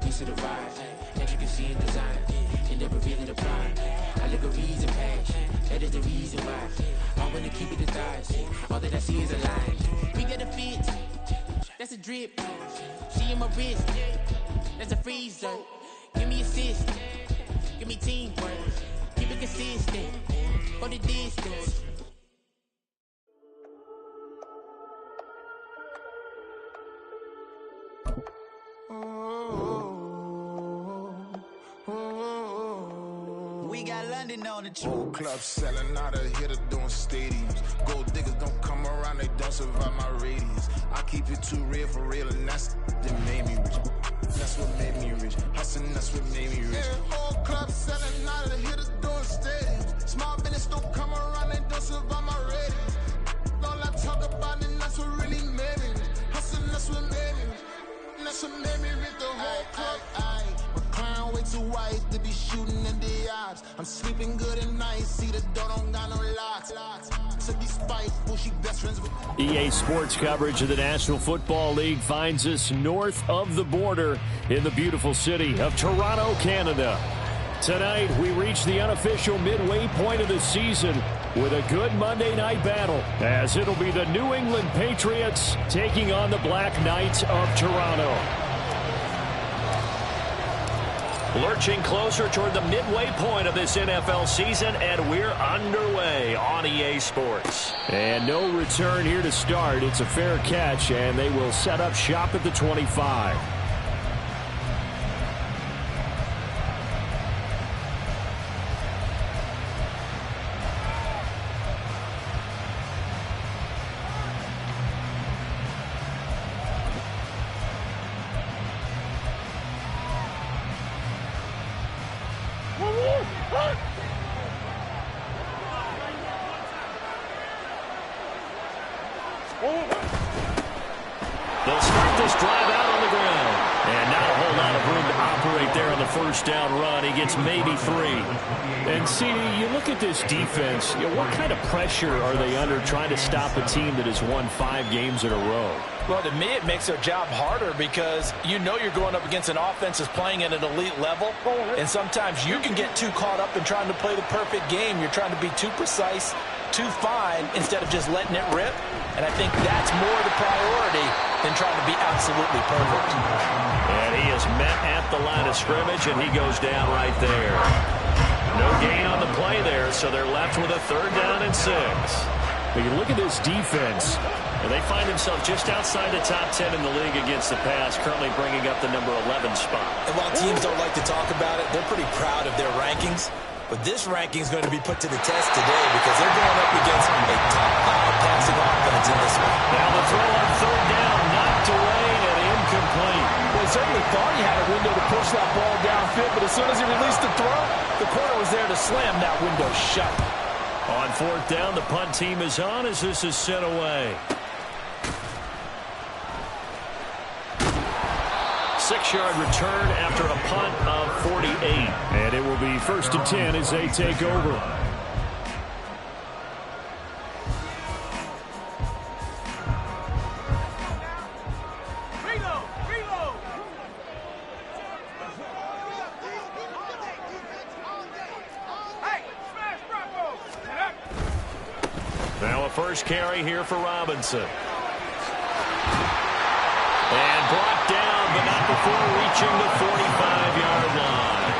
piece of the ride that you can see in design. It never really apply. Allegories and passion, that is the reason why I wanna keep it the thighs. All that I see is a line. We got a fit, that's a drip. She in my wrist, that's a freezer. Give me assist, give me teamwork. Keep it consistent, for the distance. We got London on the Old clubs selling out of hitter doing stadiums. Gold diggers don't come around, they don't survive my radius. I keep it too real for real, and that's that made me rich. That's what made me rich. Hustling, that's what made me rich. Yeah, old clubs selling out of hitters doing stadiums. Small business don't come around, they don't survive my radius. All I talk about, and that's what really made me rich. Hustling, that's what made me rich. And that's what made me rich. The whole club. My way too wise to be shooting in the odds. I'm sleeping good at night. See the door don't got no locks. To be spiteful, she best friends with EA Sports coverage of the National Football League finds us north of the border in the beautiful city of Toronto, Canada. Tonight, we reach the unofficial midway point of the season with a good Monday night battle, as it'll be the New England Patriots taking on the Black Knights of Toronto. Lurching closer toward the midway point of this NFL season, and we're underway on EA Sports. And no return here to start. It's a fair catch, and they will set up shop at the 25. They'll start this drive out on the ground. And not a whole lot of room to operate there on the first down run. He gets maybe 3. And see, you look at this defense, what kind of pressure are they under trying to stop a team that has won 5 games in a row? Well, to me, it makes their job harder because you know you're going up against an offense that's playing at an elite level, and sometimes you can get too caught up in trying to play the perfect game. You're trying to be too precise, too fine, instead of just letting it rip, and I think that's more the priority than trying to be absolutely perfect. And he is met at the line of scrimmage, and he goes down right there. No gain on the play there, so they're left with a 3rd down and 6. But you look at this defense, and they find themselves just outside the top 10 in the league against the pass, currently bringing up the number 11 spot. And while teams don't like to talk about it, they're pretty proud of their rankings. But this ranking is going to be put to the test today because they're going up against a top-5 passing offense in this one. Now the throw on 3rd down, knocked away and incomplete. Well, he certainly thought he had a window to push that ball downfield, but as soon as he released the throw, the corner was there to slam that window shut. On 4th down, the punt team is on as this is sent away. 6-yard return after a punt of 48. And it will be 1st and 10 as they take over. Now a first carry here for Robinson. And blocked down, but not before reaching the 45-yard line.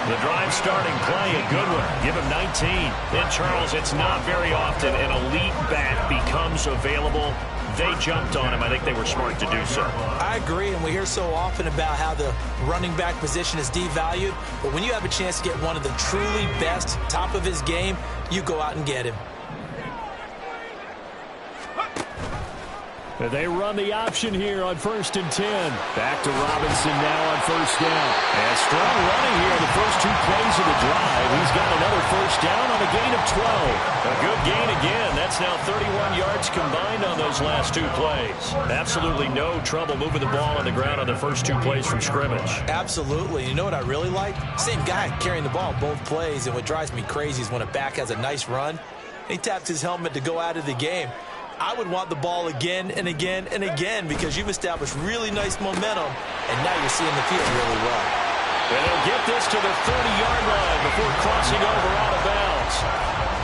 The drive starting play, a good one. Give him 19. And, Charles, it's not very often an elite back becomes available. They jumped on him. I think they were smart to do so. I agree, and we hear so often about how the running back position is devalued. But when you have a chance to get one of the truly best, top of his game, you go out and get him. They run the option here on 1st and 10. Back to Robinson now on 1st down. And strong running here the first 2 plays of the drive. He's got another 1st down on a gain of 12. A good gain again. That's now 31 yards combined on those last 2 plays. Absolutely no trouble moving the ball on the ground on the first 2 plays from scrimmage. Absolutely. You know what I really like? Same guy carrying the ball both plays, and what drives me crazy is when a back has a nice run, he taps his helmet to go out of the game. I would want the ball again and again and again because you've established really nice momentum, and now you're seeing the field really well. And they'll get this to the 30-yard line before crossing over out of bounds.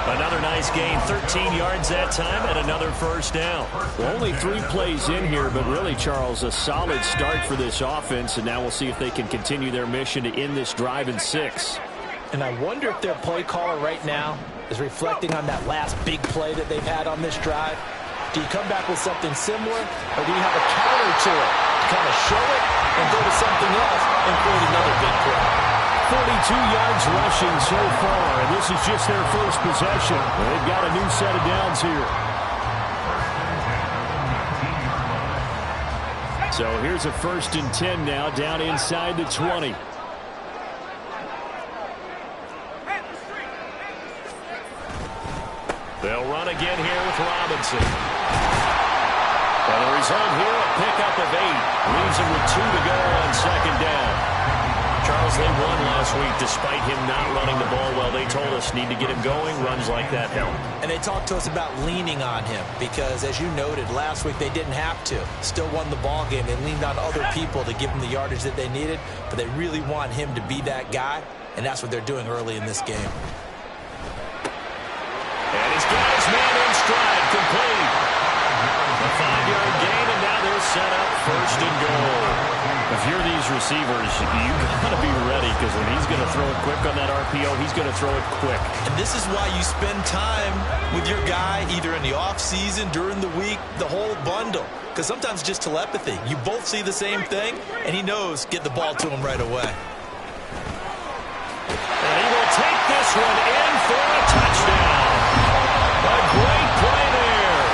Another nice gain, 13 yards that time, and another first down. Well, only 3 plays in here, but really, Charles, a solid start for this offense, and now we'll see if they can continue their mission to end this drive in 6. And I wonder if their play caller right now is reflecting on that last big play that they've had on this drive. Do you come back with something similar, or do you have a counter to it to kind of show it and go to something else and create another big play? 42 yards rushing so far, and this is just their first possession. They've got a new set of downs here. So here's a 1st and 10 now, down inside the 20. They'll run again here with Robinson. And the result here, a pickup of 8. Leaves him with 2 to go on 2nd down. Charles, they won last week despite him not running the ball well. They told us need to get him going. Runs like that help. And they talked to us about leaning on him because, as you noted, last week they didn't have to. Still won the ball game. They leaned on other people to give him the yardage that they needed, but they really want him to be that guy, and that's what they're doing early in this game. And he's got his man in stride, complete. A 5-yard gain, and now they're set up 1st and goal. If you're these receivers, you got to be ready because when he's going to throw it quick on that RPO, he's going to throw it quick. And this is why you spend time with your guy either in the offseason, during the week, the whole bundle. Because sometimes it's just telepathy. You both see the same thing, and he knows get the ball to him right away. And he will take this one in for a touchdown. A great play there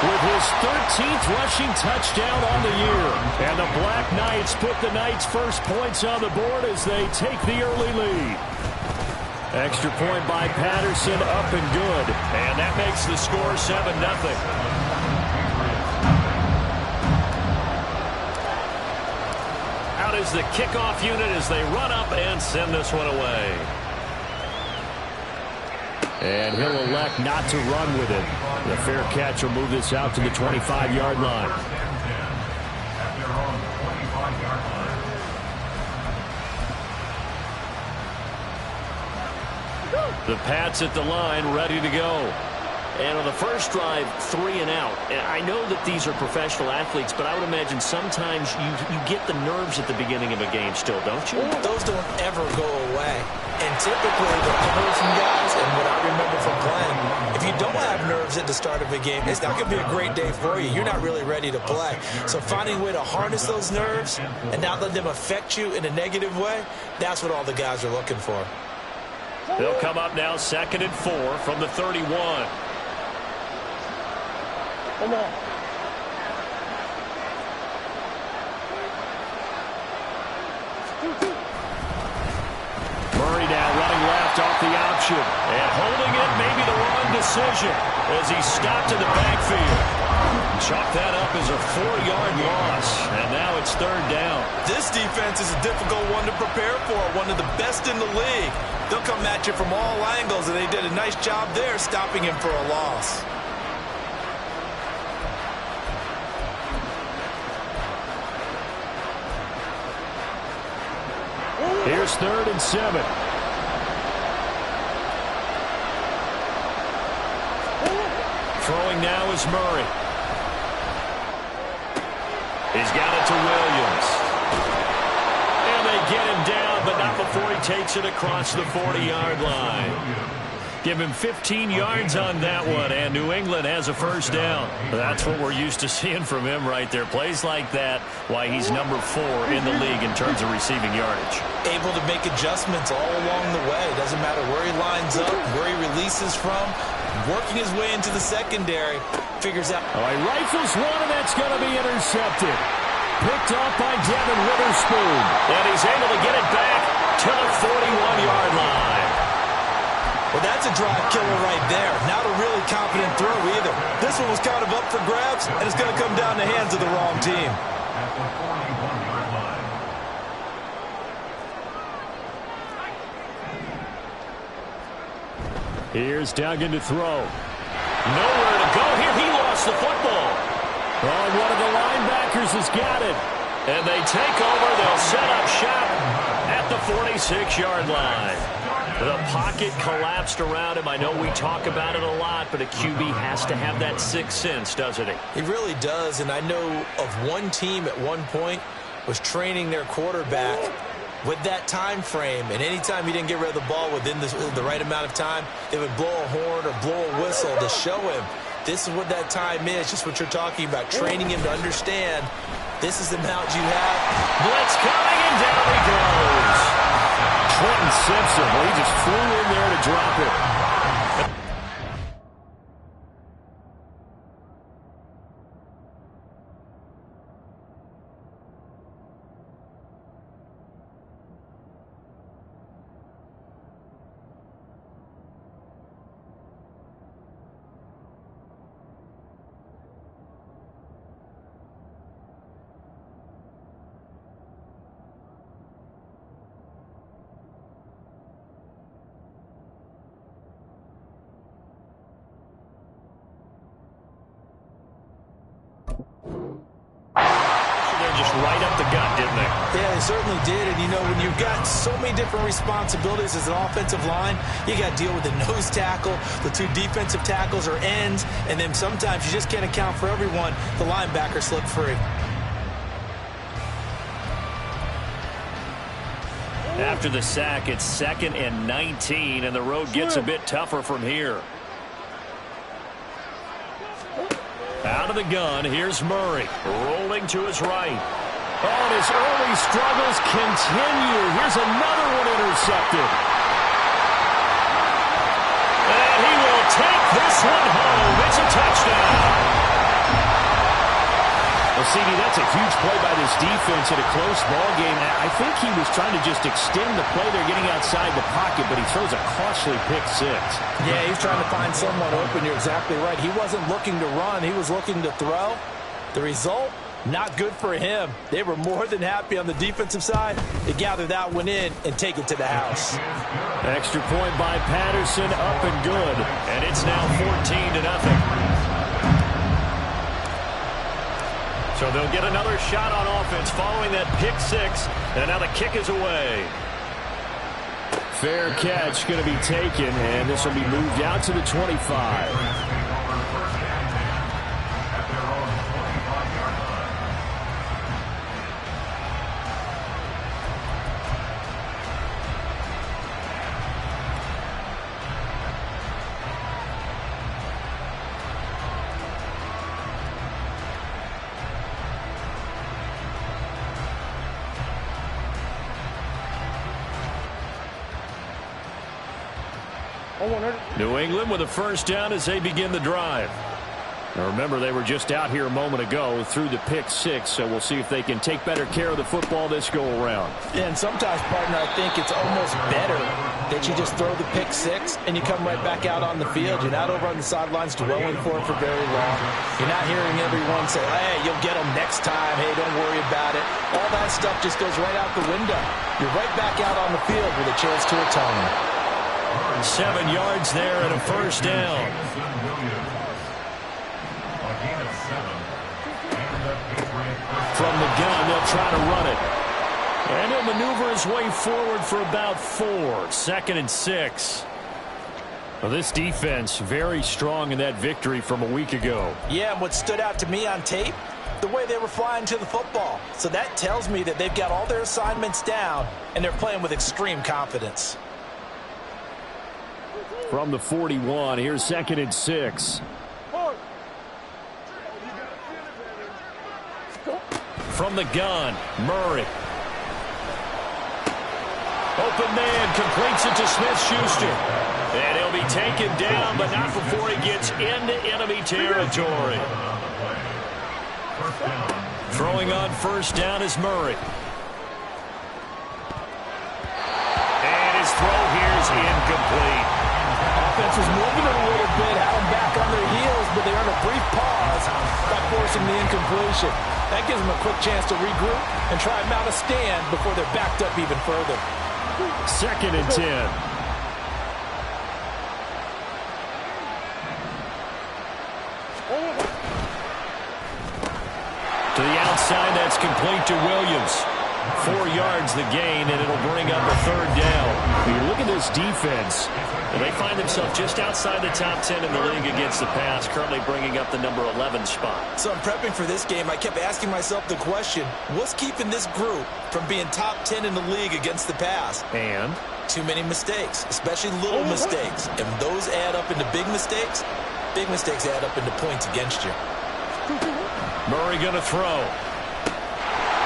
with his 13th rushing touchdown on the year. And the Black Knights put the Knights' first points on the board as they take the early lead. Extra point by Patterson, up and good. And that makes the score 7-0. Out is the kickoff unit as they run up and send this one away. And he'll elect not to run with it. The fair catch will move this out to the 25-yard line. The Pats at the line, ready to go. And on the first drive, 3 and out. And I know that these are professional athletes, but I would imagine sometimes you get the nerves at the beginning of a game still, don't you? Those don't ever go away. And typically, what I heard from guys and what I remember from playing, if you don't have nerves at the start of a game, it's not going to be a great day for you. You're not really ready to play. So finding a way to harness those nerves and not let them affect you in a negative way, that's what all the guys are looking for. They'll come up now 2nd and 4 from the 31. Come on. Murray now running left off the option. And holding it, maybe the wrong decision as he stopped in the backfield. Chalk that up as a 4-yard loss. And now it's 3rd down. This defense is a difficult one to prepare for, one of the best in the league. They'll come at you from all angles, and they did a nice job there stopping him for a loss. Here's 3rd and 7. Throwing now is Murray. He's got it to Williams. And they get him down, but not before he takes it across the 40-yard line. Give him 15 yards on that one, and New England has a first down. That's what we're used to seeing from him right there. Plays like that, why he's number 4 in the league in terms of receiving yardage. Able to make adjustments all along the way. Doesn't matter where he lines up, where he releases from. Working his way into the secondary, figures out. All right, rifles one, and that's going to be intercepted. Picked up by Devin Witherspoon. And he's able to get it back to the 41-yard line. Well, that's a drive killer right there. Not a really confident throw either. This one was kind of up for grabs, and it's going to come down the hands of the wrong team. Here's Duggan to throw. Nowhere to go here. He lost gets the football. Oh, one of the linebackers has got it. And they take over. They'll set up shop at the 46-yard line. The pocket collapsed around him. I know we talk about it a lot, but a QB has to have that sixth sense, doesn't he? He really does, and I know of one team at one point was training their quarterback with that time frame, and anytime he didn't get rid of the ball within the right amount of time, they would blow a horn or blow a whistle to show him this is what that time is, just what you're talking about, training him to understand this is the amount you have. Blitz coming, and down he goes. Trenton Simpson, well, he just flew in there to drop it. Just right up the gut, didn't they? Yeah, they certainly did. And, you know, when you've got so many different responsibilities as an offensive line, you got to deal with the nose tackle, the two defensive tackles or ends, and then sometimes you just can't account for everyone. The linebacker slipped free. After the sack, it's 2nd and 19, and the road gets a bit tougher from here. Out of the gun, here's Murray, rolling to his right. Oh, and his early struggles continue. Here's another one intercepted. And he will take this one home. It's a touchdown. Well, CD, that's a huge play by this defense in a close ball game. I think he was trying to just extend the play. They're getting outside the pocket, but he throws a costly pick six. Yeah, he's trying to find someone open. You're exactly right. He wasn't looking to run. He was looking to throw. The result, not good for him. They were more than happy on the defensive side to gather that one in and take it to the house. Extra point by Patterson, up and good. And it's now 14-0. So they'll get another shot on offense following that pick six. And now the kick is away. Fair catch going to be taken, and this will be moved out to the 25. New England with a first down as they begin the drive. Now remember, they were just out here a moment ago through the pick six, so we'll see if they can take better care of the football this go around. Yeah, and sometimes, partner, I think it's almost better that you just throw the pick six and you come right back out on the field. You're not over on the sidelines dwelling for it for very long. You're not hearing everyone say, hey, you'll get them next time. Hey, don't worry about it. All that stuff just goes right out the window. You're right back out on the field with a chance to atone. 7 yards there and a first down. From the gun, they'll try to run it. And he'll maneuver his way forward for about 4. 2nd and 6. Well, this defense very strong in that victory from a week ago. Yeah, and what stood out to me on tape, the way they were flying to the football. So that tells me that they've got all their assignments down and they're playing with extreme confidence. From the 41, here's 2nd and 6. From the gun, Murray. Open man, completes it to Smith-Schuster. And he'll be taken down, but not before he gets into enemy territory. Throwing on first down is Murray. And his throw here is incomplete. Offense was moving it a little bit, had them back on their heels, but they earned a brief pause by forcing the incompletion. That gives them a quick chance to regroup and try and mount a stand before they're backed up even further. 2nd and 10. To the outside, that's complete to Williams. 4 yards the gain, and it'll bring up a third down. When you look at this defense, they find themselves just outside the top 10 in the league against the pass, currently bringing up the number 11 spot. So I'm prepping for this game. I kept asking myself the question, what's keeping this group from being top 10 in the league against the pass? And? Too many mistakes, especially little mistakes. And those add up into big mistakes. Big mistakes add up into points against you. Murray going to throw.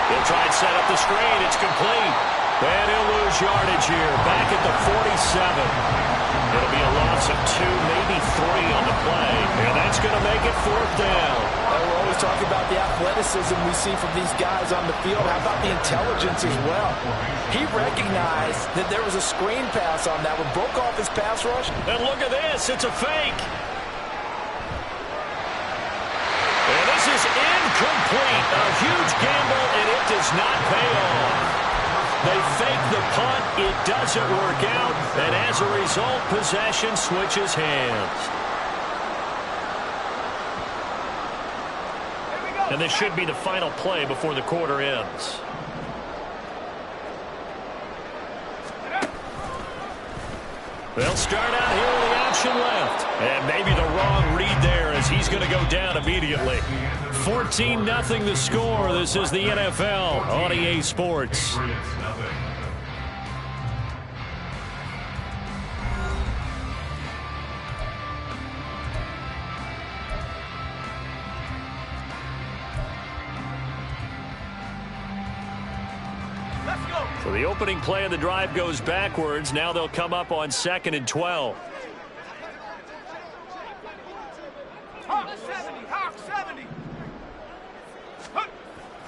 He'll try and set up the screen. It's complete. And he'll lose yardage here. Back at the 47. It'll be a loss of 2, maybe 3 on the play. And that's going to make it 4th down. We're always talking about the athleticism we see from these guys on the field. How about the intelligence as well? He recognized that there was a screen pass on that one, broke off his pass rush. And look at this. It's a fake. And this is incomplete. A huge gamble, and it does not pay off. They fake the punt. It doesn't work out. And as a result, possession switches hands. And this should be the final play before the quarter ends. They'll start out here with the option left. And maybe the wrong read there as he's going to go down immediately. 14-0 the score. This is the NFL on EA Sports. So the opening play of the drive goes backwards. Now they'll come up on 2nd and 12.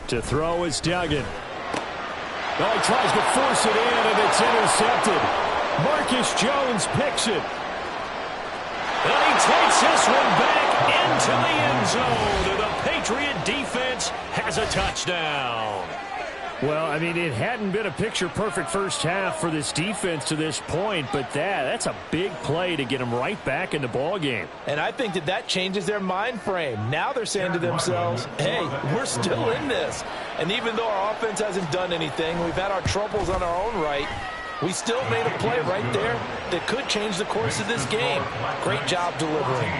To throw is Duggan. Oh, he tries to force it in, and it's intercepted. Marcus Jones picks it. And he takes this one back into the end zone. And the Patriot defense has a touchdown. Well, I mean, it hadn't been a picture-perfect first half for this defense to this point, but that's a big play to get them right back in the ballgame. And I think that changes their mind frame. Now they're saying to themselves, hey, we're still in this. And even though our offense hasn't done anything, we've had our troubles on our own right, we still made a play right there that could change the course of this game. Great job delivering.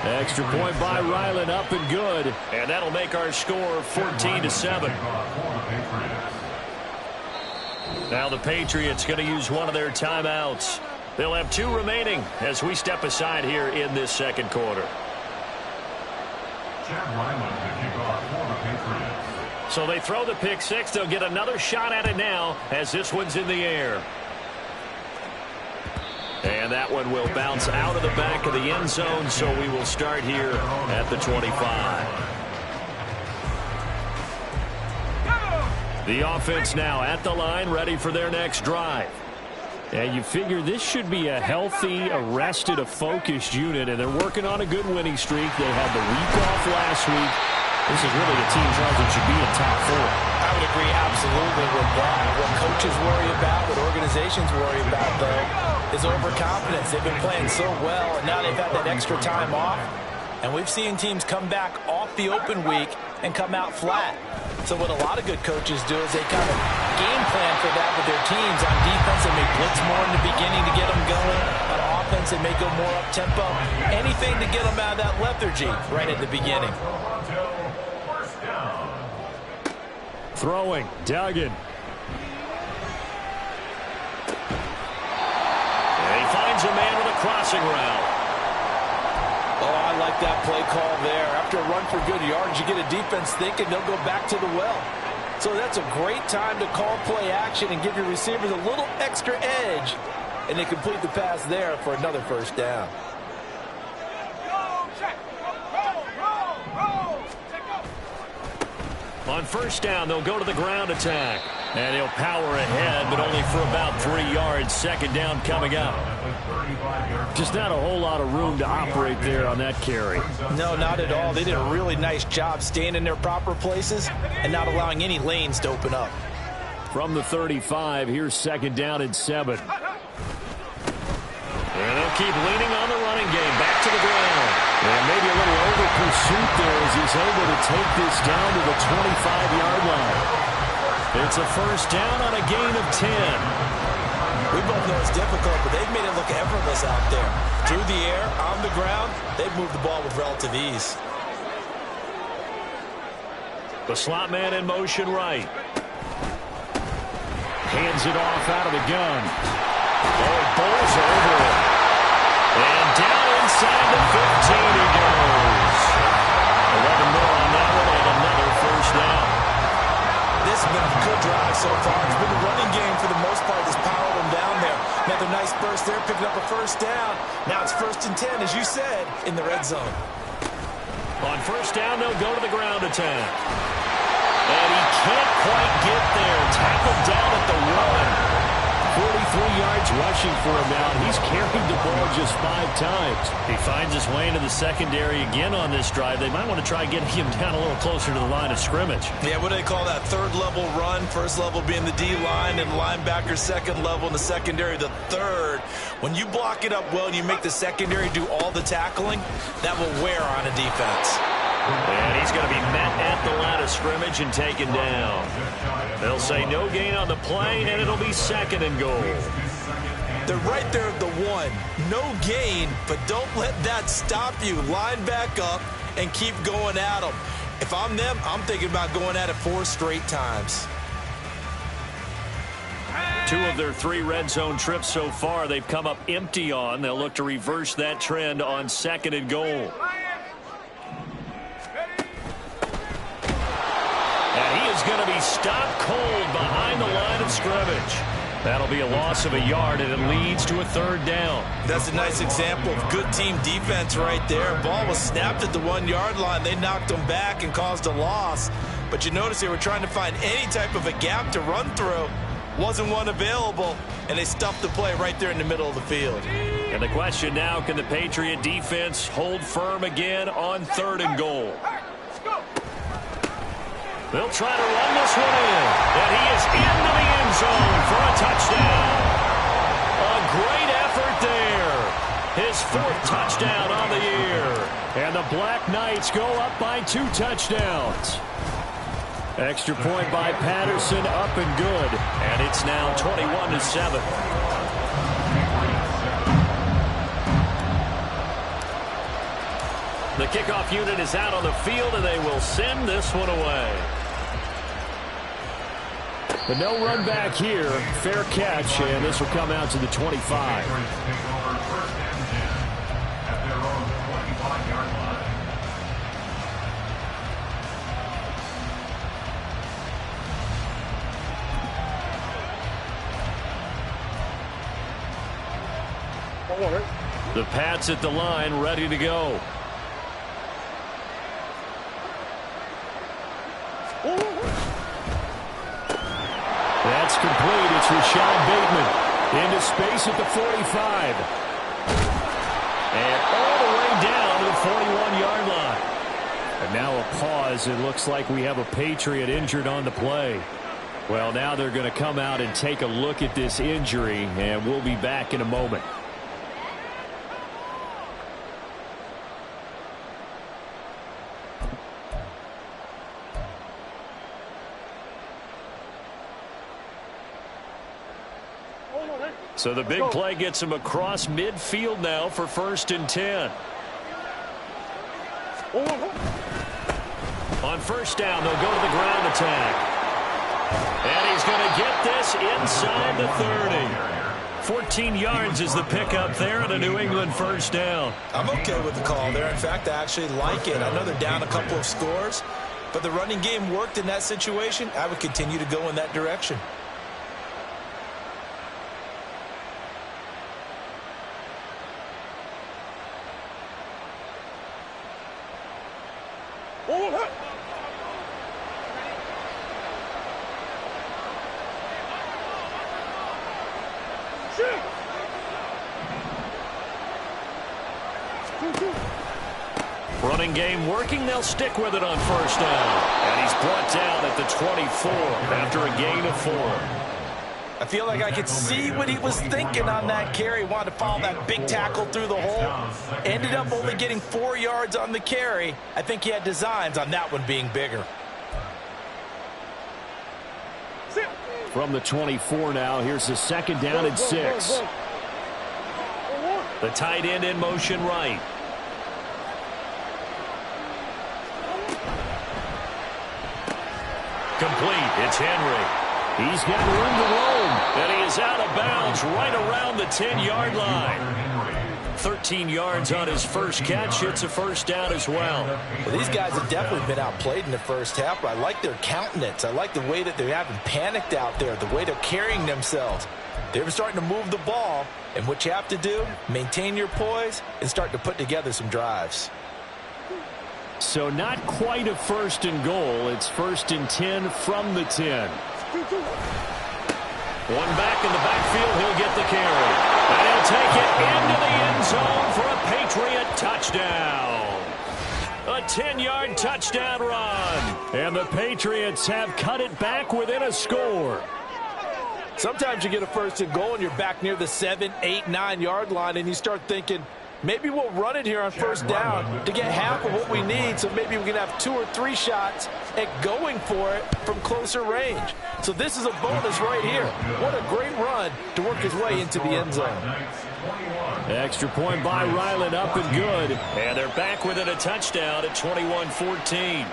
Extra point by Ryland, up and good. And that'll make our score 14-7. Now the Patriots going to use one of their timeouts. They'll have 2 remaining as we step aside here in this second quarter. So they throw the pick 6. They'll get another shot at it now as this one's in the air. And that one will bounce out of the back of the end zone, so we will start here at the 25. The offense now at the line, ready for their next drive. And you figure this should be a healthy, arrested, a focused unit, and they're working on a good winning streak. They had the week off last week. This is really a team, Charles, that should be in top 4. I would agree absolutely with that. What coaches worry about, what organizations worry about, though, is overconfidence. They've been playing so well, and now they've had that extra time off. And we've seen teams come back off the open week and come out flat. So what a lot of good coaches do is they kind of game plan for that with their teams. On defense, they may blitz more in the beginning to get them going. On offense, they may go more up-tempo. Anything to get them out of that lethargy right at the beginning. Throwing, Duggan. And he finds a man with a crossing route. Oh, I like that play call there. After a run for good yards, you get a defense thinking they'll go back to the well. So that's a great time to call play action and give your receivers a little extra edge. And they complete the pass there for another first down. On first down, they'll go to the ground attack. And he'll power ahead, but only for about 3 yards. Second down coming up. Just not a whole lot of room to operate there on that carry. No, not at all. They did a really nice job staying in their proper places and not allowing any lanes to open up. From the 35, here's second down and 7. And they'll keep leaning on the running game. Back to the ground. And maybe a little over pursuit there as he's able to take this down to the 25-yard line. It's a first down on a gain of 10. We both know it's difficult, but they've made it look effortless out there. Through the air, on the ground, they've moved the ball with relative ease. The slot man in motion right. Hands it off out of the gun. Oh, he bowls over it. And down inside the 15 he goes. 11 more on that one and another first down. This has been a good drive so far. It's been the running game for the most part that's powered them down there. Another nice burst there, picking up a first down. Now it's 1st and 10, as you said, in the red zone. On first down, they'll go to the ground attack. And he can't quite get there. Tackled down at the 1. 43 yards rushing for him now. He's carried the ball just 5 times. He finds his way into the secondary again on this drive. They might want to try getting him down a little closer to the line of scrimmage. Yeah, what do they call that? 3rd level run. 1st level being the D-line, and linebacker 2nd level, and the secondary the 3rd. When you block it up well and you make the secondary do all the tackling, that will wear on a defense. And he's going to be met at the line of scrimmage and taken down. They'll say no gain on the play, and it'll be 2nd and goal. They're right there at the 1. No gain, but don't let that stop you. Line back up and keep going at them. If I'm them, I'm thinking about going at it 4 straight times. 2 of their 3 red zone trips so far they've come up empty on. They'll look to reverse that trend on 2nd and goal. And he is going to be stopped cold behind the line of scrimmage. That'll be a loss of a yard, and it leads to a 3rd down. That's a nice example of good team defense right there. Ball was snapped at the 1-yard line. They knocked them back and caused a loss. But you notice they were trying to find any type of a gap to run through. Wasn't one available, and they stuffed the play right there in the middle of the field. And the question now, can the Patriot defense hold firm again on 3rd and goal? They'll try to run this one in. And he is into the end zone for a touchdown. A great effort there. His 4th touchdown on the year. And the Black Knights go up by 2 touchdowns. Extra point by Patterson, up and good. And it's now 21-7. The kickoff unit is out on the field, and they will send this one away. But no run back here. Fair catch, and this will come out to the 25. The Pats at the line, ready to go. That's complete. It's Rashad Bateman into space at the 45. And all the way down to the 41-yard line. And now a pause. It looks like we have a Patriot injured on the play. Well, now they're going to come out and take a look at this injury, and we'll be back in a moment. So the big play gets him across midfield now for 1st and 10. On 1st down, they'll go to the ground attack. And he's going to get this inside the 30. 14 yards is the pickup there and a New England 1st down. I'm okay with the call there. In fact, I actually like it. I know they're down a couple of scores, but the running game worked in that situation. I would continue to go in that direction. Running game working. They'll stick with it on 1st down. And he's brought down at the 24 after a gain of 4. I feel like I could see what he was thinking on that carry. Wanted to follow that big tackle through the hole. Ended up only getting 4 yards on the carry. I think he had designs on that one being bigger. From the 24 now, here's the second down and 6. The tight end in motion right. Complete. It's Henry. He's got room to roam, and he is out of bounds right around the 10-yard line. 13 yards on his first catch. It's a first down as well. Well, these guys have definitely been outplayed in the first half, but I like their countenance. I like the way that they haven't panicked out there, the way they're carrying themselves. They're starting to move the ball, and what you have to do, maintain your poise and start to put together some drives. So not quite a first and goal. It's first and 10 from the 10. One back in the backfield. He'll get the carry. And he'll take it into the end zone for a Patriot touchdown. A 10-yard touchdown run. And the Patriots have cut it back within a score. Sometimes you get a first and goal and you're back near the 7, 8, 9-yard line and you start thinking, maybe we'll run it here on first down to get half of what we need, so maybe we can have 2 or 3 shots at going for it from closer range. So this is a bonus right here. What a great run to work his way into the end zone. Extra point by Ryland, up and good. And they're back within a touchdown at 21-14.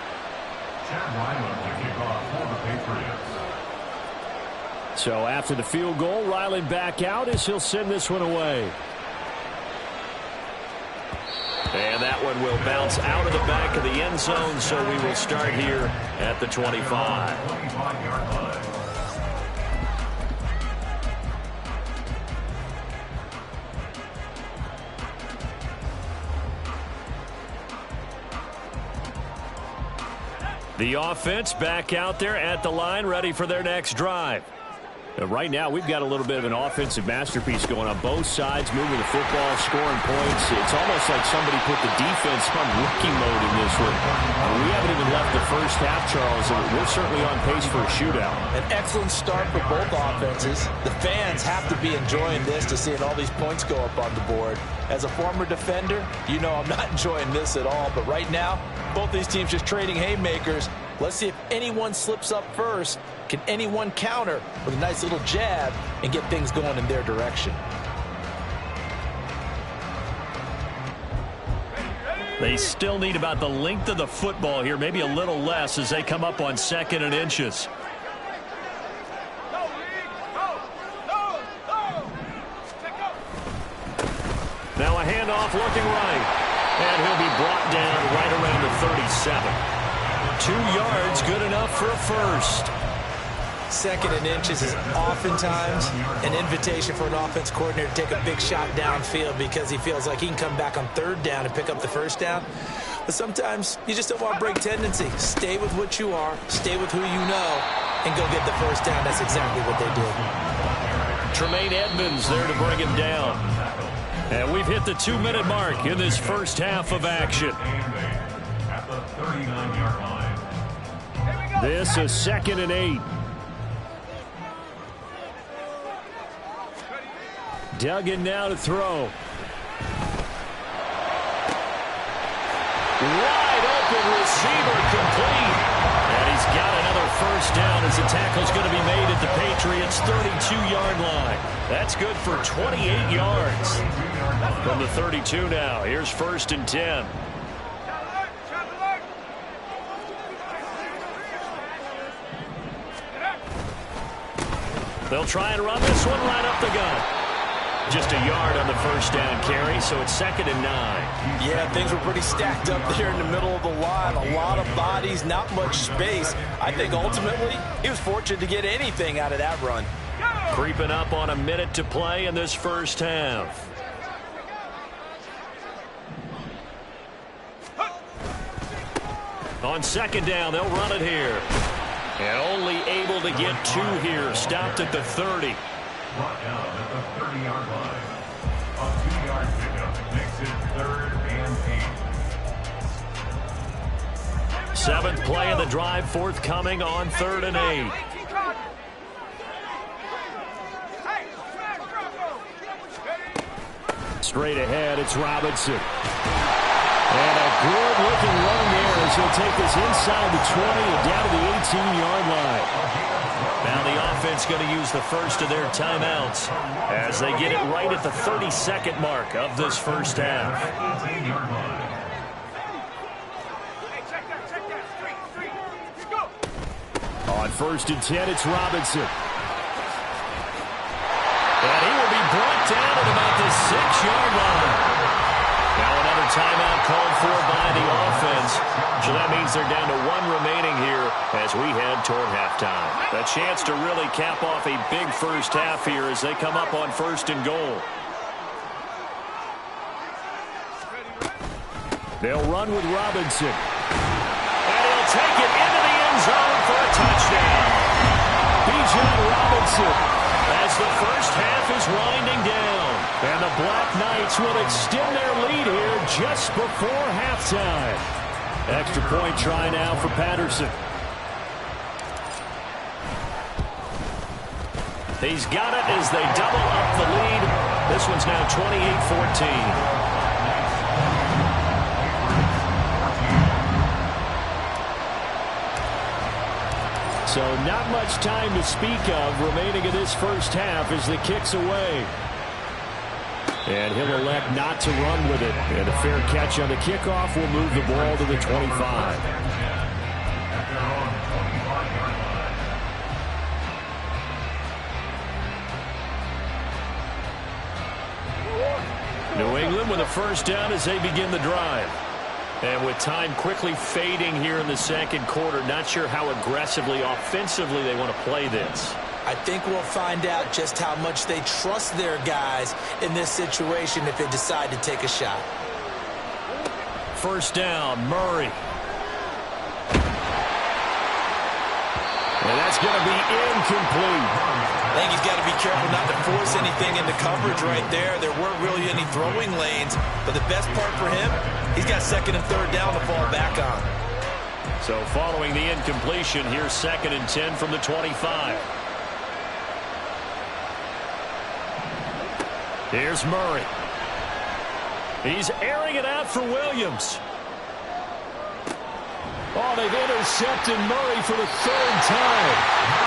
So after the field goal, Ryland back out as he'll send this one away. And that one will bounce out of the back of the end zone, so we will start here at the 25. The offense back out there at the line, ready for their next drive. Right now, we've got a little bit of an offensive masterpiece going on both sides, moving the football, scoring points. It's almost like somebody put the defense on rookie mode in this one. We haven't even left the first half, Charles, and we're certainly on pace for a shootout. An excellent start for both offenses. The fans have to be enjoying this to seeing all these points go up on the board. As a former defender, you know I'm not enjoying this at all. But right now, both these teams just trading haymakers. Let's see if anyone slips up first. Can anyone counter with a nice little jab and get things going in their direction? They still need about the length of the football here, maybe a little less as they come up on 2nd and inches. Now a handoff looking right. And he'll be brought down right around the 37. 2 yards, good enough for a first. 2nd and inches is oftentimes an invitation for an offense coordinator to take a big shot downfield because he feels like he can come back on 3rd down and pick up the first down. But sometimes you just don't want to break tendency. Stay with what you are, stay with who you know, and go get the first down. That's exactly what they did. Tremaine Edmonds there to bring him down. And we've hit the 2-minute mark in this first half of action. This is 2nd and 8. Duggan now to throw. Wide open receiver complete. And he's got another first down as the tackle's going to be made at the Patriots' 32-yard line. That's good for 28 yards. From the 32 now, here's 1st and 10. They'll try and run this one right up the gut. Just a yard on the first down carry, so it's 2nd and 9. Yeah, things were pretty stacked up there in the middle of the line. A lot of bodies, not much space. I think ultimately he was fortunate to get anything out of that run. Creeping up on a minute to play in this first half. On 2nd down, they'll run it here. And only able to get 2 here. Stopped at the 30. Brought down at the 30-yard line. A 2-yard pickup makes it 3rd and 8. 7th play of the drive, forthcoming on 3rd and 8. Straight ahead, it's Robinson. And a good-looking run there as he'll take this inside the 20 and down to the 18-yard line. Now the offense going to use the first of their timeouts as they get it right at the 32nd mark of this first half. On 1st and 10, it's Robinson. And he will be brought down at about the 6-yard line. Now another timeout called for by the offense. So that means they're down to 1 remaining here as we head toward halftime. A chance to really cap off a big first half here as they come up on 1st and goal. They'll run with Robinson. And he'll take it into the end zone for a touchdown. Bijan Robinson as the first half is winding down. And the Black Knights will extend their lead here just before halftime. Extra point try now for Patterson. He's got it as they double up the lead. This one's now 28-14. So not much time to speak of remaining in this first half as the kick's away. And he'll elect not to run with it. And a fair catch on the kickoff will move the ball to the 25. New England with a first down as they begin the drive. And with time quickly fading here in the second quarter, not sure how aggressively, offensively they want to play this. I think we'll find out just how much they trust their guys in this situation if they decide to take a shot. First down, Murray. And that's going to be incomplete. I think he's got to be careful not to force anything into coverage right there. There weren't really any throwing lanes, but the best part for him, he's got 2nd and 3rd down to fall back on. So following the incompletion, here's 2nd and 10 from the 25. Here's Murray. He's airing it out for Williams. Oh, they've intercepted Murray for the 3rd time.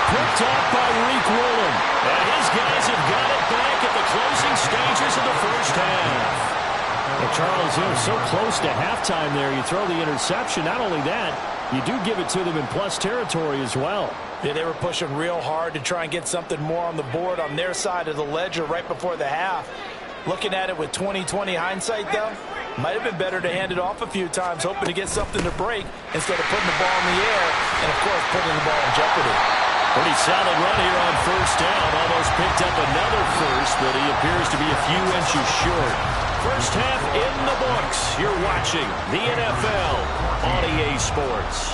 Picked off by Reek Woolen. And his guys have got it back at the closing stages of the first half. Well, Charles, you're so close to halftime there. You throw the interception. Not only that, you do give it to them in plus territory as well. Yeah, they were pushing real hard to try and get something more on the board on their side of the ledger right before the half. Looking at it with 20/20 hindsight, though, might have been better to hand it off a few times, hoping to get something to break instead of putting the ball in the air and, of course, putting the ball in jeopardy. Pretty solid run here on first down. Almost picked up another first, but he appears to be a few inches short. First half in the books. You're watching the NFL on EA Sports.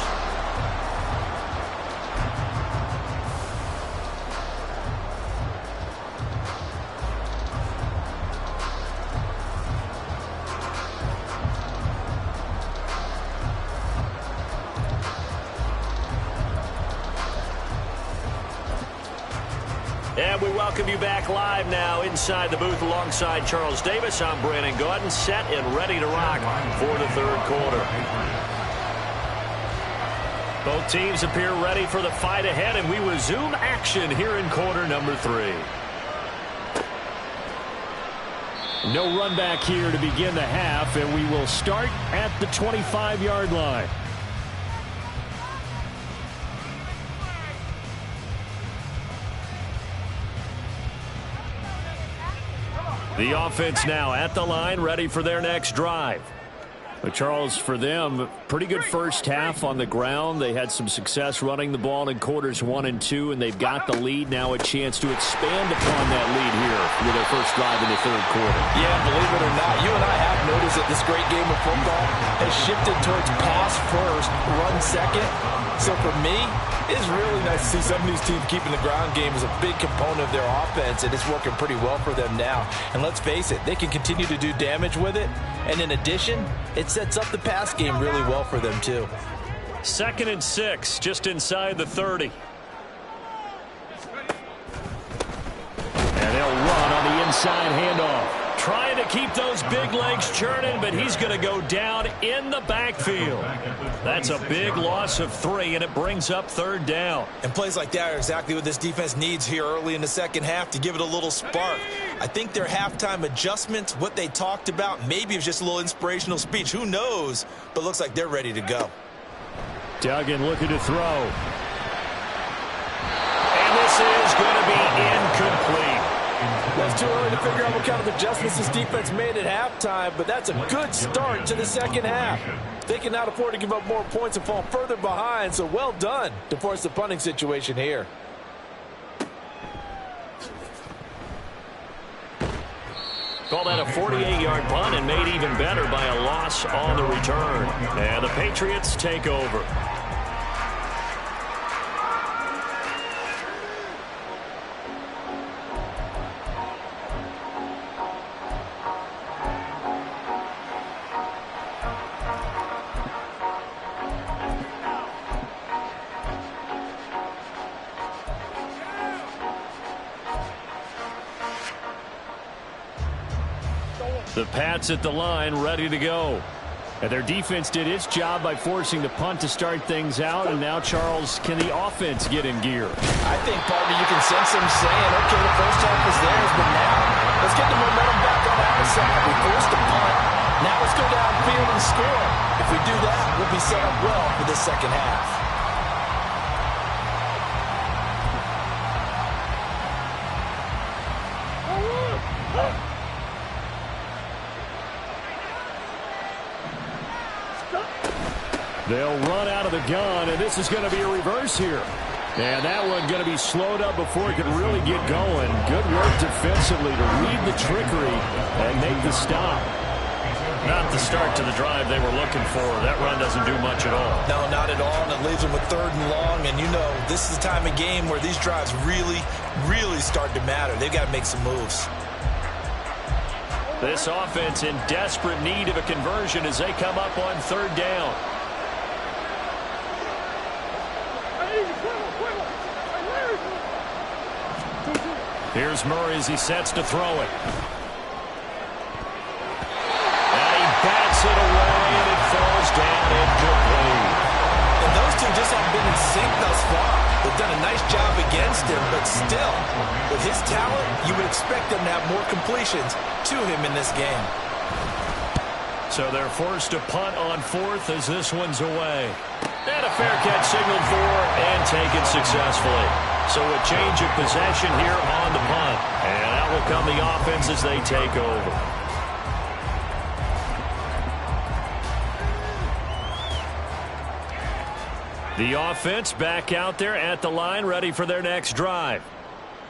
And we welcome you back live now inside the booth alongside Charles Davis. I'm Brandon Gaudin, set and ready to rock for the 3rd quarter. Both teams appear ready for the fight ahead, and we resume action here in quarter number 3. No run back here to begin the half, and we will start at the 25-yard line. The offense now at the line, ready for their next drive. But Charles, for them, pretty good first half on the ground. They had some success running the ball in quarters 1 and 2, and they've got the lead. Now a chance to expand upon that lead here with their first drive in the 3rd quarter. Yeah, believe it or not, you and I have noticed that this great game of football has shifted towards pass first, run second. So for me, it's really nice to see some of these teams keeping the ground game as a big component of their offense, and it's working pretty well for them now. And let's face it, they can continue to do damage with it. And in addition, it sets up the pass game really well for them, too. 2nd and 6, just inside the 30. And they'll run on the inside handoff. Trying to keep those big legs churning, but he's going to go down in the backfield. That's a big loss of 3, and it brings up 3rd down. And plays like that are exactly what this defense needs here early in the second half to give it a little spark. I think their halftime adjustments, what they talked about, maybe it was just a little inspirational speech. Who knows? But looks like they're ready to go. Duggan looking to throw. And this is going to be incomplete. Well, it's too early to figure out what kind of adjustments this defense made at halftime, but that's a good start to the second half. They cannot afford to give up more points and fall further behind, so well done to force the punting situation here. Call that a 48-yard punt and made even better by a loss on the return. And the Patriots take over. The Pats at the line, ready to go. And their defense did its job by forcing the punt to start things out. And now, Charles, can the offense get in gear? I think, partner, you can sense them saying, okay, the first half was theirs, but now let's get the momentum back on our side. We forced the punt. Now let's go downfield and score. If we do that, we'll be set up well for this second half. They'll run out of the gun, and this is going to be a reverse here. And that one going to be slowed up before it could really get going. Good work defensively to read the trickery and make the stop. Not the start to the drive they were looking for. That run doesn't do much at all. No, not at all, and it leaves them with 3rd and long. And you know, this is the time of game where these drives really, really start to matter. They've got to make some moves. This offense in desperate need of a conversion as they come up on 3rd down. Here's Murray as he sets to throw it. And he bats it away, and it falls down incomplete. And those two just haven't been in sync thus far. They've done a nice job against him, but still, with his talent, you would expect them to have more completions to him in this game. So they're forced to punt on 4th as this one's away. And a fair catch signaled for and taken successfully. So a change of possession here on the punt. And out will come the offense as they take over. The offense back out there at the line, ready for their next drive.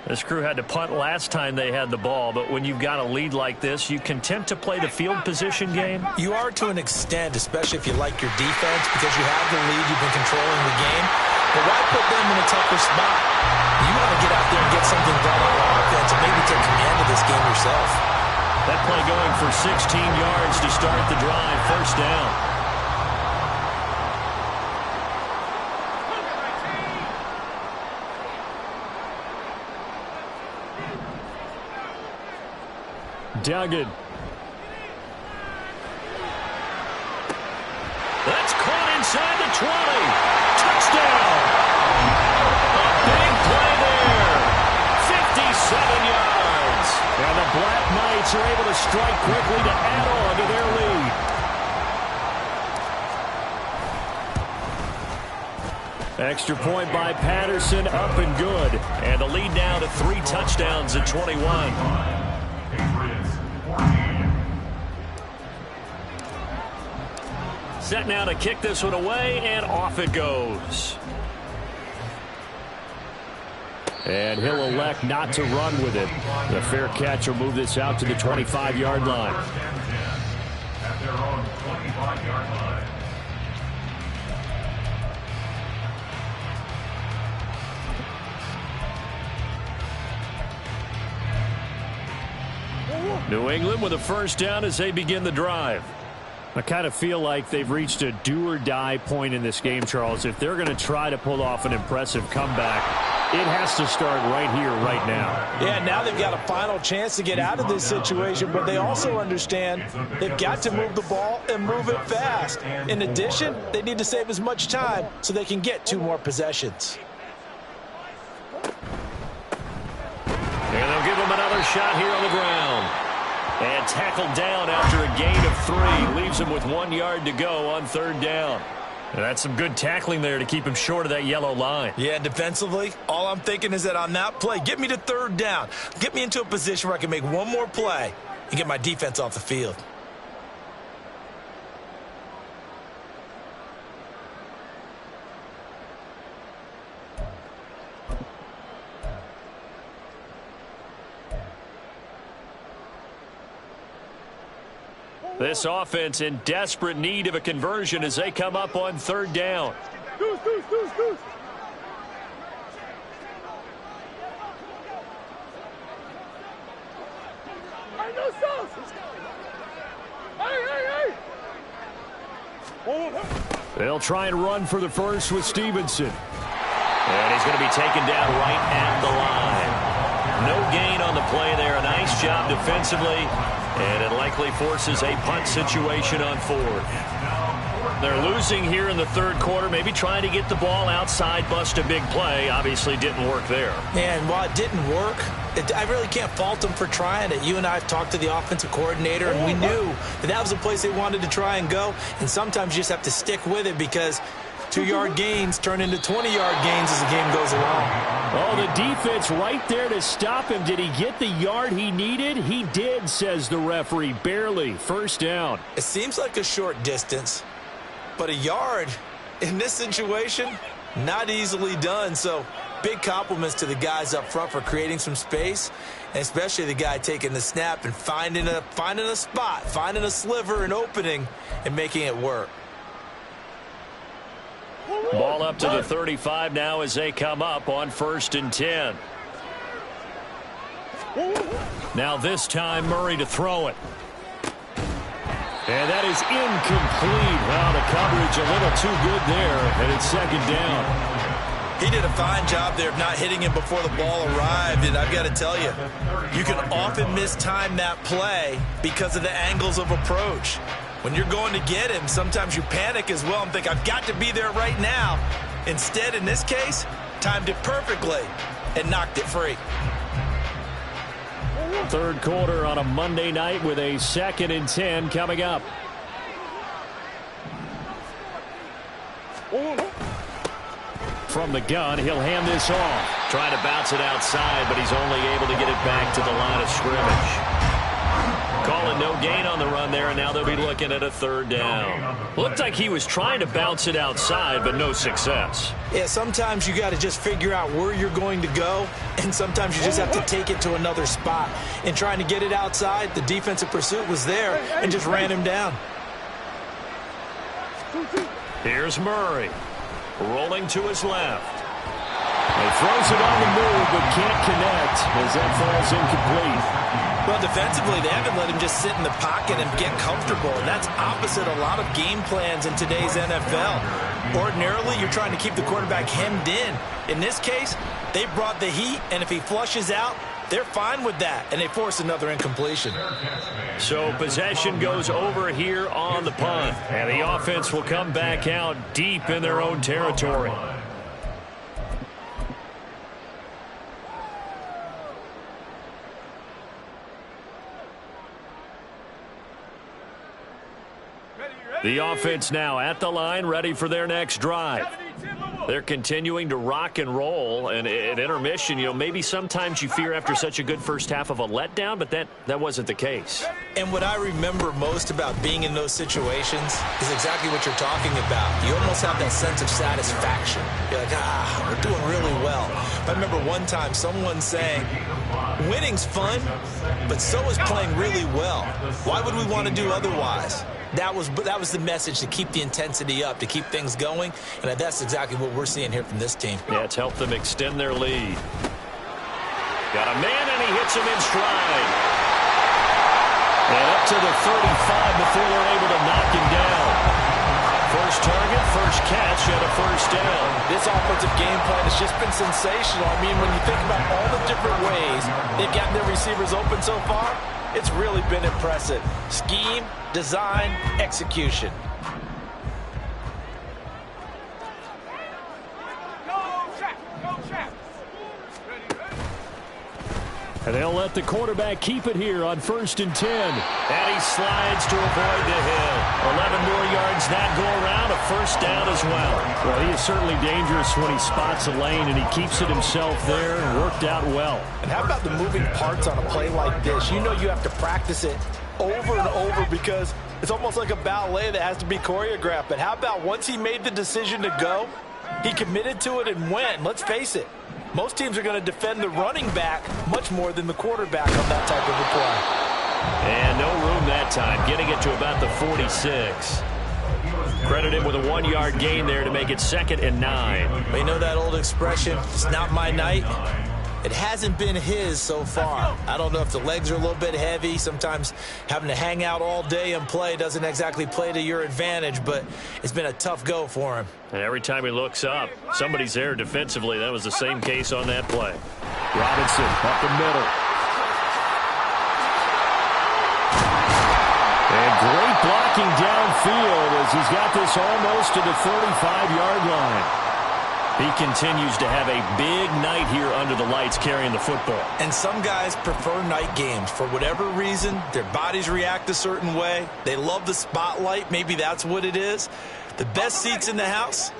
This crew had to punt last time they had the ball, but when you've got a lead like this, you content to play the field position game? You are to an extent, especially if you like your defense, because you have the lead, you've been controlling the game. But why put them in a tougher spot? You want to get out there and get something done on offense and maybe take command of this game yourself. That play going for 16 yards to start the drive, 1st down. Duggan. That's caught inside the 20. Touchdown. A big play there. 57 yards. And the Black Knights are able to strike quickly to add on to their lead. Extra point by Patterson, up and good. And the lead now to 3 touchdowns at 21. Set now to kick this one away, and off it goes. And he'll elect not to run with it. The fair catch will move this out to the 25-yard line. At their own 25-yard line. New England with a 1st down as they begin the drive. I kind of feel like they've reached a do-or-die point in this game, Charles. If they're going to try to pull off an impressive comeback, It has to start right here, right now. Yeah, now they've got a final chance to get out of this situation, but they also understand they've got to move the ball and move it fast. In addition, they need to save as much time so they can get 2 more possessions. And they'll give him another shot here on the ground. And tackled down after a gain of 3. Leaves him with 1 yard to go on 3rd down. And that's some good tackling there to keep him short of that yellow line. Yeah, defensively, all I'm thinking is that on that play, get me to 3rd down. Get me into a position where I can make 1 more play and get my defense off the field. This offense in desperate need of a conversion as they come up on 3rd down. They'll try and run for the first with Stevenson. And he's going to be taken down right at the line. No gain on the play there. A nice job defensively. And it likely forces a punt situation on 4th. They're losing here in the 3rd quarter, maybe trying to get the ball outside, bust a big play. Obviously didn't work there. And while it didn't work, I really can't fault them for trying it. You and I have talked to the offensive coordinator, and we knew that was the place they wanted to try and go. And sometimes you just have to stick with it because 2-yard gains turn into 20-yard gains as the game goes along. Oh, the defense right there to stop him. Did he get the yard he needed? He did, says the referee. Barely. 1st down. It seems like a short distance, but a yard in this situation, not easily done. So big compliments to the guys up front for creating some space, and especially the guy taking the snap and finding a spot, finding a sliver, an opening, and making it work. Ball up to the 35 now as they come up on 1st and 10. Now this time Murray to throw it. And that is incomplete. Wow, the coverage a little too good there, and it's 2nd down. He did a fine job there of not hitting him before the ball arrived, and I've got to tell you, you can often mistime that play because of the angles of approach. When you're going to get him, sometimes you panic as well and think, I've got to be there right now. Instead, in this case, timed it perfectly and knocked it free. 3rd quarter on a Monday night with a 2nd and 10 coming up. From the gun, he'll hand this off. Trying to bounce it outside, but he's only able to get it back to the line of scrimmage. Calling no gain on the run there, and now they'll be looking at a 3rd down. Looked like he was trying to bounce it outside, but no success. Yeah, sometimes you got to just figure out where you're going to go, and sometimes you just have to take it to another spot. In trying to get it outside, the defensive pursuit was there and just ran him down. Here's Murray, rolling to his left. He throws it on the move, but can't connect as that falls incomplete. Well, defensively, they haven't let him just sit in the pocket and get comfortable, and that's opposite a lot of game plans in today's NFL. Ordinarily, you're trying to keep the quarterback hemmed in. In this case, they brought the heat, and if he flushes out, they're fine with that, and they force another incompletion. So possession goes over here on the punt, and the offense will come back out deep in their own territory. The offense now at the line, ready for their next drive. They're continuing to rock and roll, and at intermission, maybe sometimes you fear after such a good first half of a letdown, but that wasn't the case. And what I remember most about being in those situations is exactly what you're talking about. You almost have that sense of satisfaction. You're like, we're doing really well. I remember one time someone saying, winning's fun, but so is playing really well. Why would we want to do otherwise? That was the message, to keep the intensity up, to keep things going, and that's exactly what we're seeing here from this team. Yeah, it's helped them extend their lead. Got a man, and he hits him in stride. And up to the 35 before they're able to knock him down. First target first catch and a first down. This offensive game plan has just been sensational. I mean, when you think about all the different ways they've gotten their receivers open so far, it's really been impressive. Scheme, design, execution. And they'll let the quarterback keep it here on 1st and 10. And he slides to avoid the hit. 11 more yards that go around, a first down as well. Well, he is certainly dangerous when he spots a lane, and he keeps it himself there and worked out well. And how about the moving parts on a play like this? You know you have to practice it over and over because it's almost like a ballet that has to be choreographed. But how about once he made the decision to go, he committed to it and went. Let's face it. Most teams are going to defend the running back much more than the quarterback on that type of a play. And no room that time, getting it to about the 46. Credit him with a 1-yard gain there to make it 2nd and 9. But you know that old expression, it's not my night? It hasn't been his so far. I don't know if the legs are a little bit heavy. Sometimes having to hang out all day and play doesn't exactly play to your advantage, but it's been a tough go for him. And every time he looks up, somebody's there defensively. That was the same case on that play. Robinson up the middle. And great blocking downfield as he's got this almost to the 35-yard line. He continues to have a big night here under the lights carrying the football. And some guys prefer night games. For whatever reason, their bodies react a certain way. They love the spotlight. Maybe that's what it is. The best seats in the house,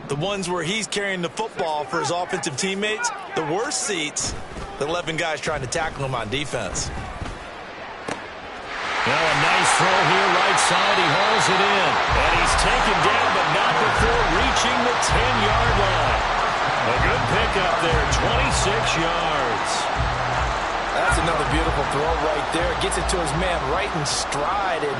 the ones where he's carrying the football for his offensive teammates. The worst seats, the 11 guys trying to tackle him on defense. Now a nice throw here right side. He hauls it in. And he's taken down, but not before reaching the 10-yard line. A good pickup there, 26 yards. That's another beautiful throw right there. Gets it to his man right in stride. And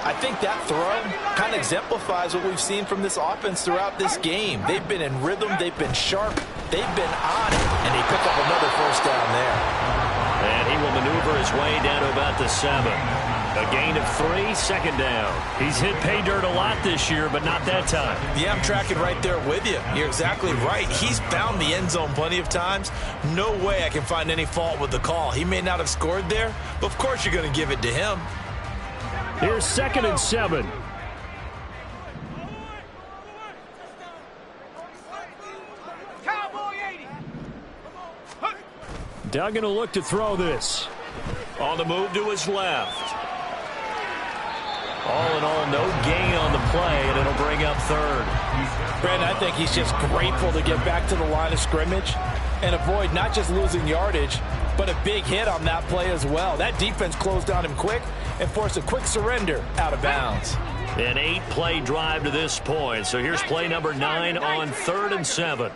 I think that throw kind of exemplifies what we've seen from this offense throughout this game. They've been in rhythm. They've been sharp. They've been on it. And they pick up another first down there. And he will maneuver his way down to about the 7. A gain of 3, 2nd down. He's hit pay dirt a lot this year, but not that time. Yeah, I'm tracking right there with you. You're exactly right. He's found the end zone plenty of times. No way I can find any fault with the call. He may not have scored there, but of course you're going to give it to him. Here's 2nd and 7. Doug going to look to throw this. On the move to his left. All in all, no gain on the play, and it'll bring up 3rd. Brandon, I think he's just grateful to get back to the line of scrimmage and avoid not just losing yardage, but a big hit on that play as well. That defense closed on him quick and forced a quick surrender out of bounds. An 8-play drive to this point. So here's play number 9 on 3rd and 7.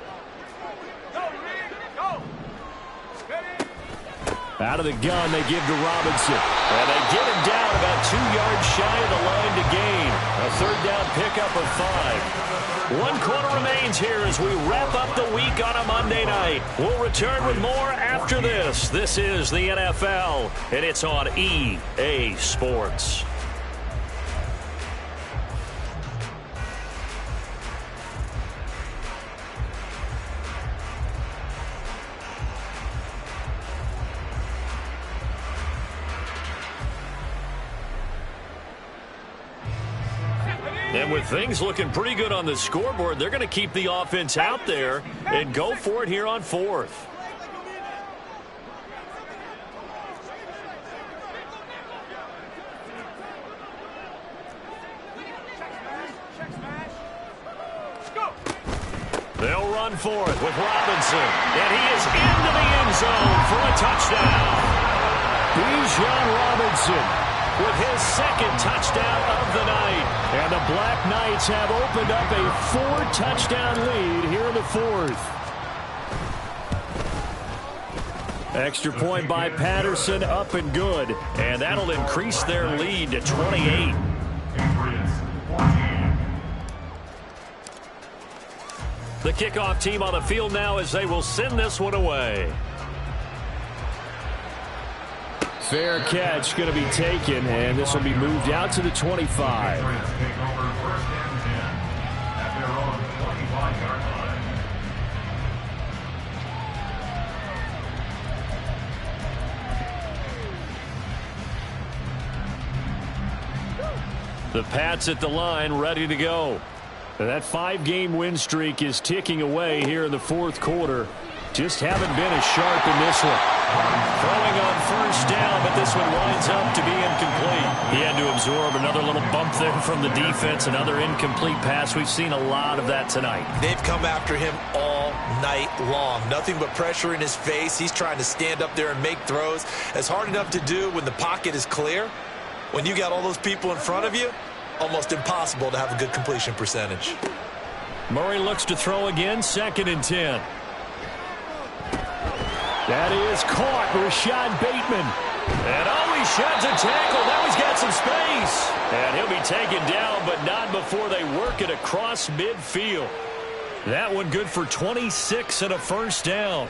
Out of the gun, they give to Robinson. And they get him down about 2 yards shy of the line to gain. A 3rd down pickup of 5. 1 quarter remains here as we wrap up the week on a Monday night. We'll return with more after this. This is the NFL, and it's on EA Sports. And with things looking pretty good on the scoreboard, they're going to keep the offense out there and go for it here on 4th. They'll run for it with Robinson. And he is into the end zone for a touchdown. Bijan Robinson with his 2nd touchdown of the night. And the Black Knights have opened up a 4-touchdown lead here in the 4th. Extra point by Patterson, up and good. And that'll increase their lead to 28. The kickoff team on the field now as they will send this one away. Fair catch going to be taken, and this will be moved out to the 25. The Pats at the line, ready to go. That 5-game win streak is ticking away here in the fourth quarter. Just haven't been as sharp in this one. Throwing on first down, but this one winds up to be incomplete. He had to absorb another little bump there from the defense, another incomplete pass. We've seen a lot of that tonight. They've come after him all night long. Nothing but pressure in his face. He's trying to stand up there and make throws. It's hard enough to do when the pocket is clear. When you got all those people in front of you, almost impossible to have a good completion percentage. Murray looks to throw again, 2nd and 10. That is caught, Rashad Bateman. And he sheds a tackle. Now he's got some space. And he'll be taken down, but not before they work it across midfield. That one good for 26 and a first down.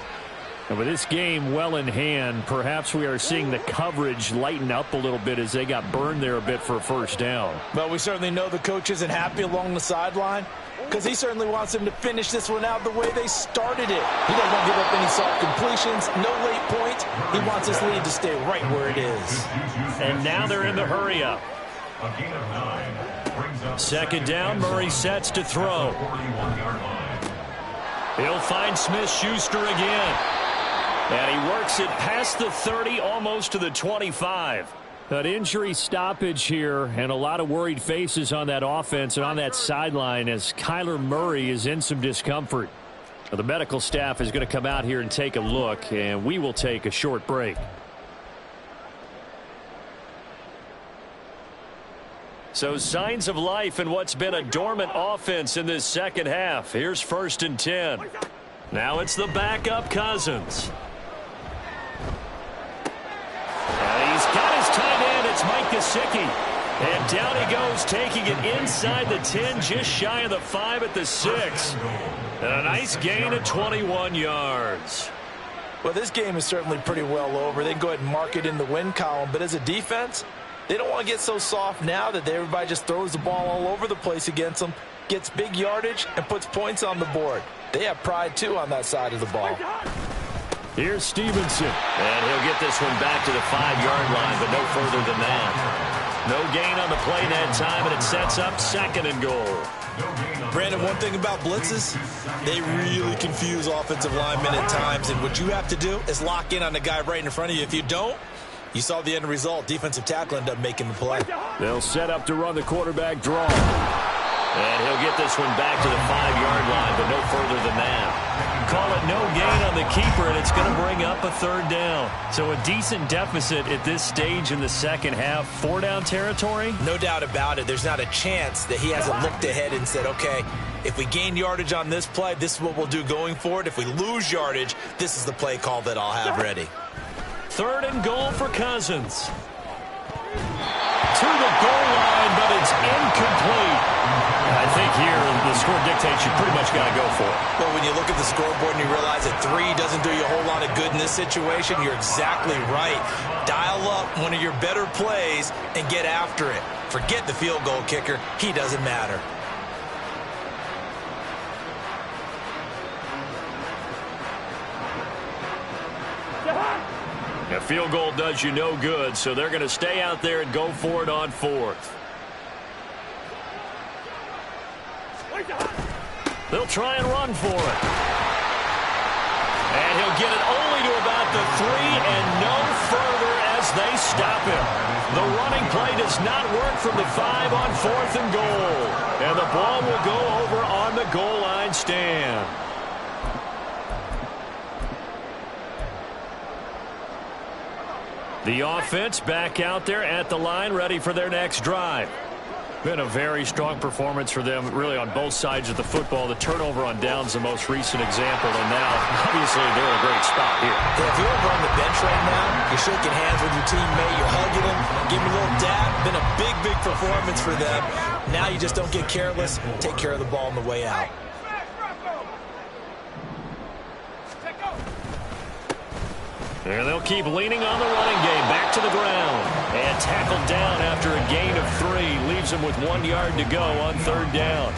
And with this game well in hand, perhaps we are seeing the coverage lighten up a little bit as they got burned there a bit for a first down. Well, we certainly know the coach isn't happy along the sideline because he certainly wants them to finish this one out the way they started it. He doesn't want to give up any soft completions, no late points. He wants this lead to stay right where it is. And now they're in the hurry up. 2nd down, Murray sets to throw. He'll find Smith-Schuster again. And he works it past the 30, almost to the 25. An injury stoppage here and a lot of worried faces on that offense and on that sideline as Kyler Murray is in some discomfort. The medical staff is going to come out here and take a look, and we will take a short break. So signs of life in what's been a dormant offense in this second half. Here's 1st and 10. Now it's the backup Cousins. And he's got his tight end. It's Mike Gesicki. And down he goes, taking it inside the 10, just shy of the 5 at the 6. And a nice gain of 21 yards. Well, this game is certainly pretty well over. They can go ahead and mark it in the win column. But as a defense, they don't want to get so soft now that everybody just throws the ball all over the place against them, gets big yardage, and puts points on the board. They have pride, too, on that side of the ball. Here's Stevenson. And he'll get this one back to the 5-yard line, but no further than that. No gain on the play that time, and it sets up 2nd and goal. Brandon, one thing about blitzes, they really confuse offensive linemen at times, and what you have to do is lock in on the guy right in front of you. If you don't, you saw the end result. Defensive tackle ended up making the play. They'll set up to run the quarterback draw. And he'll get this one back to the 5-yard line, but no further than that. Call it no gain on the keeper, and it's going to bring up a 3rd down. So a decent deficit at this stage in the second half. 4-down territory? No doubt about it. There's not a chance that he hasn't looked ahead and said, okay, if we gain yardage on this play, this is what we'll do going forward. If we lose yardage, this is the play call that I'll have ready. 3rd and goal for Cousins. To the goal line, but it's incomplete. I think here the score dictates you pretty much got to go for it. Well, when you look at the scoreboard and you realize that 3 doesn't do you a whole lot of good in this situation, you're exactly right. Dial up one of your better plays and get after it. Forget the field goal kicker. He doesn't matter. A field goal does you no good, so they're going to stay out there and go for it on 4th. They'll try and run for it. And he'll get it only to about the 3 and no further as they stop him. The running play does not work from the 5 on 4th and goal. And the ball will go over on the goal line stand. The offense back out there at the line, ready for their next drive. Been a very strong performance for them, really, on both sides of the football. The turnover on downs, the most recent example, and now, obviously, they're in a great spot here. Yeah, if you're over on the bench right now, you're shaking hands with your teammate, you're hugging him, giving him a little dab. Been a big, big performance for them. Now you just don't get careless. Take care of the ball on the way out. And they'll keep leaning on the running game. Back to the ground. And tackled down after a gain of 3. Leaves them with 1 yard to go on 3rd down.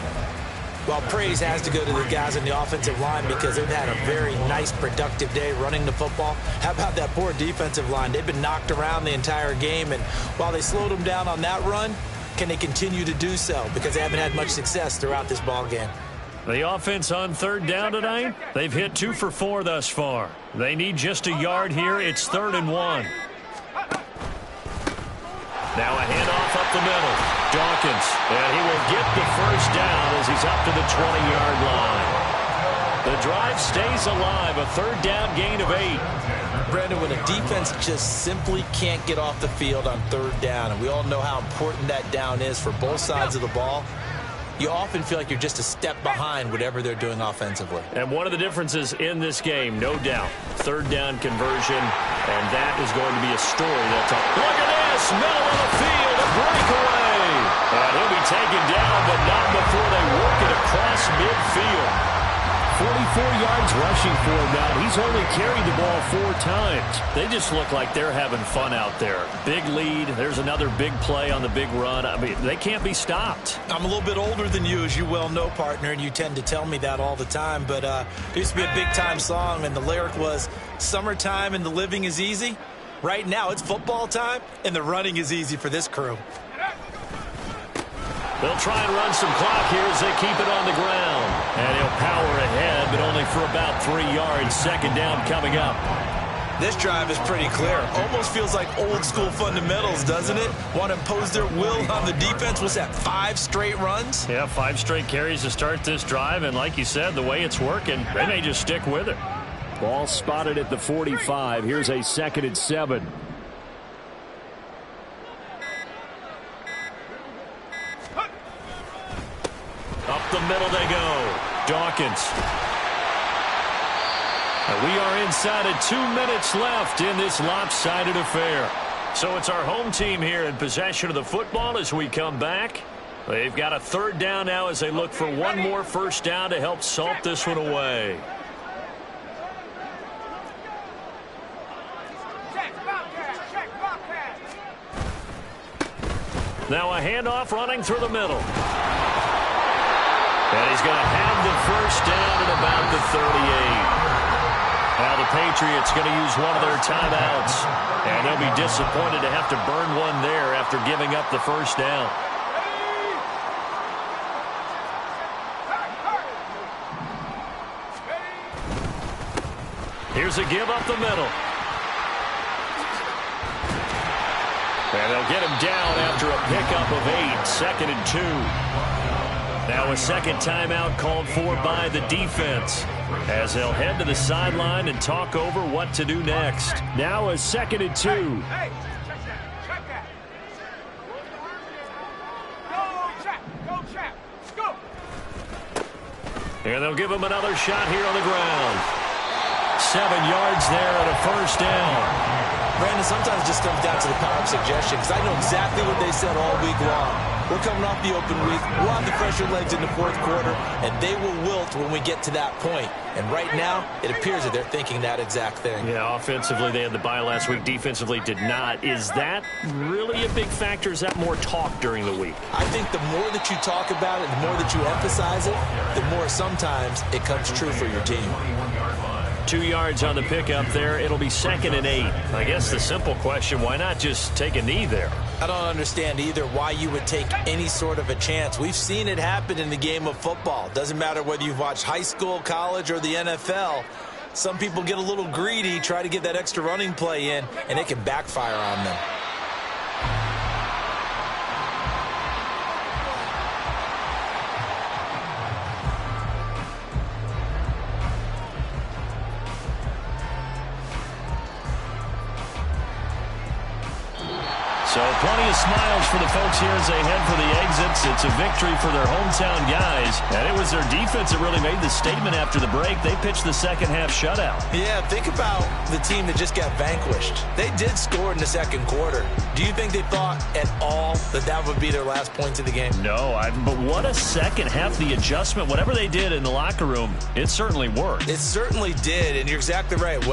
Well, praise has to go to the guys on the offensive line because they've had a very nice, productive day running the football. How about that poor defensive line? They've been knocked around the entire game, and while they slowed them down on that run, can they continue to do so? Because they haven't had much success throughout this ball game. The offense on third down tonight, they've hit 2 for 4 thus far. They need just a yard here. It's 3rd and 1. Now a handoff up the middle. Dawkins, and he will get the first down as he's up to the 20-yard line. The drive stays alive, a 3rd down gain of 8. Brandon, when a defense just simply can't get off the field on 3rd down, and we all know how important that down is for both sides of the ball, you often feel like you're just a step behind whatever they're doing offensively. And one of the differences in this game, no doubt, 3rd down conversion, and that is going to be a story that's up. Look at this, middle of the field, a breakaway. And he'll be taken down, but not before they work it across midfield. 44 yards rushing for him now. He's only carried the ball 4 times. They just look like they're having fun out there. Big lead. There's another big play on the big run. I mean, they can't be stopped. I'm a little bit older than you, as you well know, partner, and you tend to tell me that all the time. But there used to be a big-time song, and the lyric was, "Summertime and the living is easy." Right now, it's football time, and the running is easy for this crew. They'll try and run some clock here as they keep it on the ground. And he'll power ahead, but only for about 3 yards. 2nd down coming up. This drive is pretty clear. Almost feels like old-school fundamentals, doesn't it? Want to impose their will on the defense. What's that, 5 straight runs? Yeah, 5 straight carries to start this drive. And like you said, the way it's working, they may just stick with it. Ball spotted at the 45. Here's a 2nd and 7. Up the middle they go. Dawkins. And we are inside of 2 minutes left in this lopsided affair. So it's our home team here in possession of the football as we come back. They've got a 3rd down now as they look for one more first down to help salt this one away. Now a handoff running through the middle. And he's going to have the first down at about the 38. Now the Patriots going to use one of their timeouts. And they'll be disappointed to have to burn one there after giving up the first down. Here's a give up the middle. And they'll get him down after a pickup of 8. 2nd and 2. Now a second timeout called for by the defense as they'll head to the sideline and talk over what to do next. Now a 2nd and 2. Hey, check that. Go, Chap. Go. And they'll give him another shot here on the ground. 7 yards there and a first down. Brandon, sometimes it just comes down to the power of suggestion, because I know exactly what they said all week long. We're coming off the open week. We'll have the fresher legs in the 4th quarter, and they will wilt when we get to that point. And right now, it appears that they're thinking that exact thing. Yeah, offensively, they had the bye last week. Defensively, did not. Is that really a big factor? Is that more talk during the week? I think the more that you talk about it, the more that you emphasize it, the more sometimes it comes true for your team. 2 yards on the pickup there. It'll be 2nd and 8. I guess the simple question, why not just take a knee there? I don't understand either why you would take any sort of a chance. We've seen it happen in the game of football. Doesn't matter whether you've watched high school, college, or the NFL. Some people get a little greedy, try to get that extra running play in, and it can backfire on them. So plenty of smiles for the folks here as they head for the exits. It's a victory for their hometown guys. And it was their defense that really made the statement after the break. They pitched the second-half shutout. Yeah, think about the team that just got vanquished. They did score in the 2nd quarter. Do you think they thought at all that that would be their last points of the game? No, but what a second half. The adjustment, whatever they did in the locker room, it certainly worked. It certainly did, and you're exactly right.